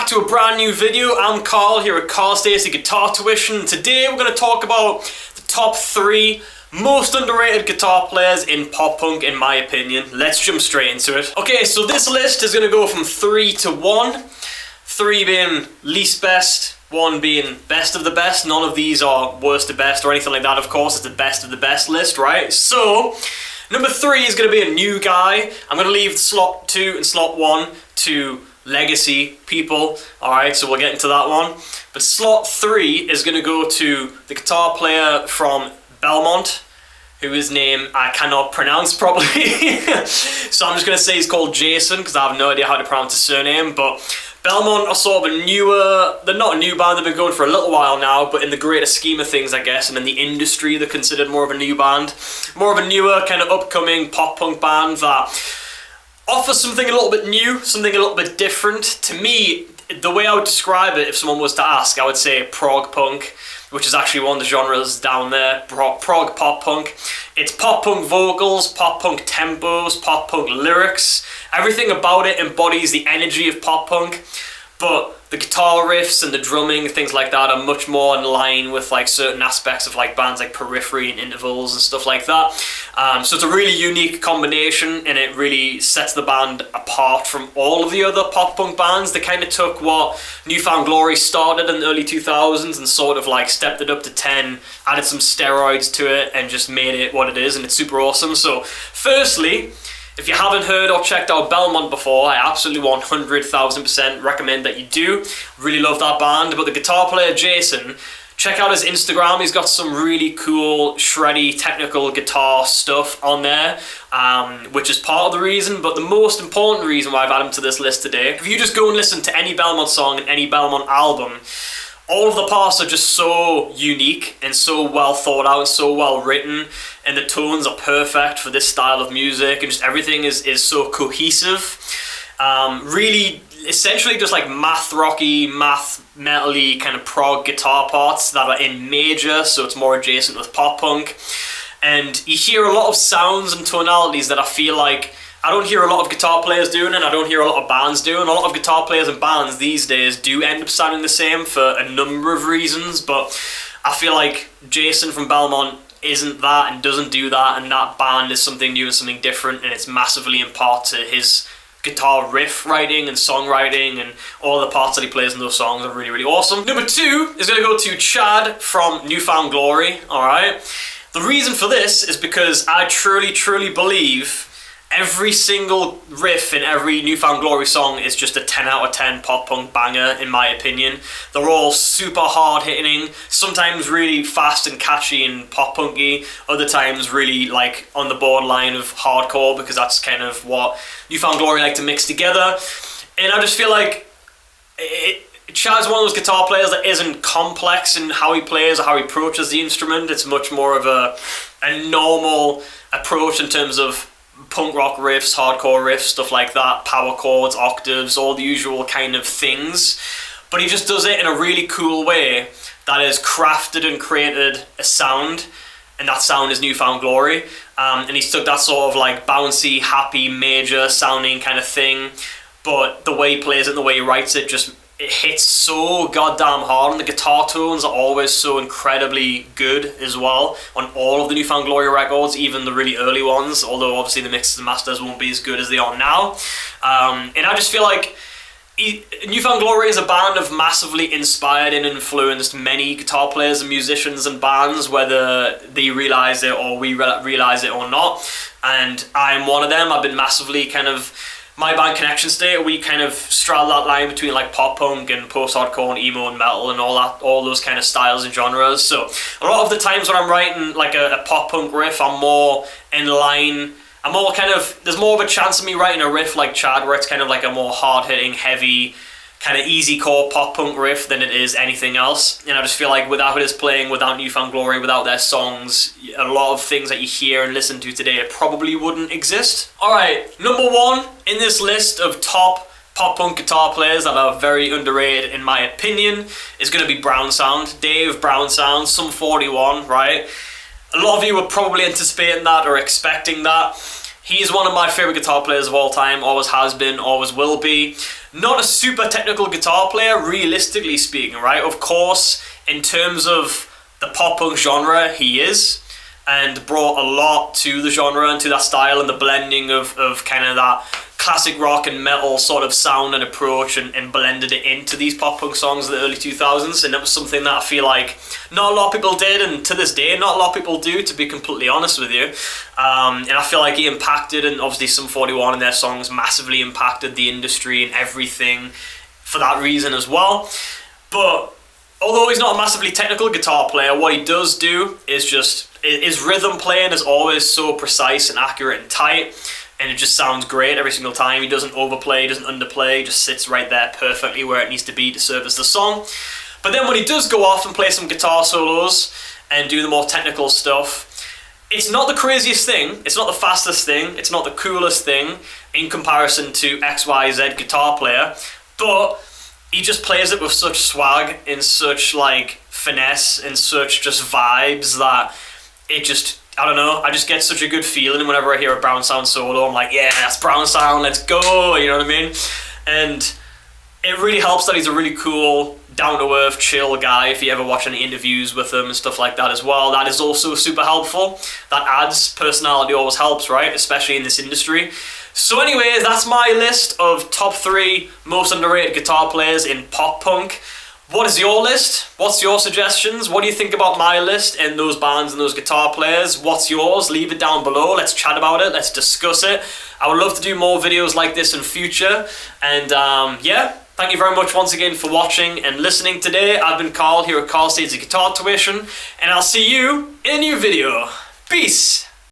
back to a brand new video. I'm Carl here at carlstaceyguitartuiton. Today we're going to talk about the top 3 most underrated guitar players in pop punk in my opinion. Let's jump straight into it. Okay, so this list is going to go from 3 to 1. 3 being least best, 1 being best of the best. None of these are worst to best or anything like that, of course. It's the best of the best list, right? So, number 3 is going to be a new guy. I'm going to leave slot 2 and slot 1 to legacy people. Alright, so we'll get into that one. But slot 3 is going to go to the guitar player from Belmont, whose name I cannot pronounce properly. So I'm just going to say he's called Jason, because I have no idea how to pronounce his surname. But Belmont are sort of a newer, they're not a new band, they've been going for a little while now, but in the greater scheme of things, I guess, and in the industry, they're considered more of a new band. More of a newer, kind of upcoming pop punk band that offers something a little bit new, something a little bit different. To me, the way I would describe it, if someone was to ask, I would say prog punk, which is actually one of the genres down there, prog pop punk. It's pop punk vocals, pop punk tempos, pop punk lyrics. Everything about it embodies the energy of pop punk, but the guitar riffs and the drumming, things like that, are much more in line with like certain aspects of like bands like Periphery and Intervals and stuff like that. So it's a really unique combination, and it really sets the band apart from all of the other pop punk bands. They kind of took what New Found Glory started in the early 2000s and sort of like stepped it up to 10, added some steroids to it, and just made it what it is, and it's super awesome. So firstly, if you haven't heard or checked out Belmont before, I absolutely 100,000% recommend that you do. Really love that band. But the guitar player Jason, check out his Instagram. He's got some really cool, shreddy, technical guitar stuff on there, which is part of the reason, but the most important reason why I've added him to this list today. If you just go and listen to any Belmont song and any Belmont album, all of the parts are just so unique and so well thought out and so well written, and the tones are perfect for this style of music, and just everything is so cohesive. Really, essentially just like math rocky, math metal-y kind of prog guitar parts that are in major, so it's more adjacent with pop punk. And you hear a lot of sounds and tonalities that I feel like I don't hear a lot of guitar players doing, and I don't hear a lot of bands doing. A lot of guitar players and bands these days do end up sounding the same for a number of reasons, but I feel like Jason from Belmont isn't that and doesn't do that, and that band is something new and something different, and it's massively in part to his guitar riff writing and songwriting, and all the parts that he plays in those songs are really, really awesome. Number 2 is going to go to Chad from New Found Glory, alright? The reason for this is because I truly, truly believe every single riff in every New Found Glory song is just a 10 out of 10 pop punk banger, in my opinion. They're all super hard hitting, sometimes really fast and catchy and pop punky, other times really like on the borderline of hardcore, because that's kind of what New Found Glory like to mix together. And I just feel like Chad's one of those guitar players that isn't complex in how he plays or how he approaches the instrument. It's much more of a normal approach in terms of punk rock riffs, hardcore riffs, stuff like that, power chords, octaves, all the usual kind of things. But he just does it in a really cool way that has crafted and created a sound, and that sound is New Found Glory. And he's took that sort of like bouncy, happy, major sounding kind of thing, but the way he plays it and the way he writes it just it hits so goddamn hard, and the guitar tones are always so incredibly good as well on all of the New Found Glory records, even the really early ones, although obviously the mixes and masters won't be as good as they are now. And I just feel like New Found Glory is a band of massively inspired and influenced many guitar players and musicians and bands, whether they realise it or we realise it or not, and I'm one of them. I've been massively kind of, my band Connection State, we kind of straddle that line between like pop punk and post-hardcore and emo and metal and all those kind of styles and genres. So a lot of the times when I'm writing like a pop punk riff, I'm more in line, I'm more kind of, there's more of a chance of me writing a riff like Chad, where it's kind of like a more hard-hitting, heavy, kind of easy core pop punk riff than it is anything else. And I just feel like without his playing, without New Found Glory, without their songs, a lot of things that you hear and listen to today probably wouldn't exist. Alright, number 1 in this list of top pop punk guitar players that are very underrated in my opinion is going to be Brown Sound. Dave Brown Sound, Sum 41, right? A lot of you were probably anticipating that or expecting that. He's one of my favourite guitar players of all time, always has been, always will be. Not a super technical guitar player, realistically speaking, right? Of course, in terms of the pop-punk genre, he is, and brought a lot to the genre and to that style and the blending of kind of that classic rock and metal sort of sound and approach, and blended it into these pop-punk songs of the early 2000s, and that was something that I feel like not a lot of people did, and to this day not a lot of people do, to be completely honest with you. And I feel like he impacted, and obviously Sum 41 and their songs massively impacted the industry and everything for that reason as well. But although he's not a massively technical guitar player, what he does do is just, his rhythm playing is always so precise and accurate and tight, and it just sounds great every single time. He doesn't overplay, he doesn't underplay, he just sits right there perfectly where it needs to be to service the song. But then when he does go off and play some guitar solos and do the more technical stuff, it's not the craziest thing, it's not the fastest thing, it's not the coolest thing in comparison to XYZ guitar player, but he just plays it with such swag, in such like finesse, and such just vibes that it just, I don't know, I just get such a good feeling whenever I hear a Brown Sound solo. I'm like, yeah, that's Brown Sound, let's go, you know what I mean? And it really helps that he's a really cool, down-to-earth, chill guy. If you ever watch any interviews with him and stuff like that as well, that is also super helpful. That adds, personality always helps, right? Especially in this industry. So anyway, that's my list of top 3 most underrated guitar players in pop-punk. What is your list? What's your suggestions? What do you think about my list and those bands and those guitar players? What's yours? Leave it down below. Let's chat about it. Let's discuss it. I would love to do more videos like this in future. And yeah, thank you very much once again for watching and listening today. I've been Carl here at Carl Stacey Guitar Tuition, and I'll see you in a new video. Peace!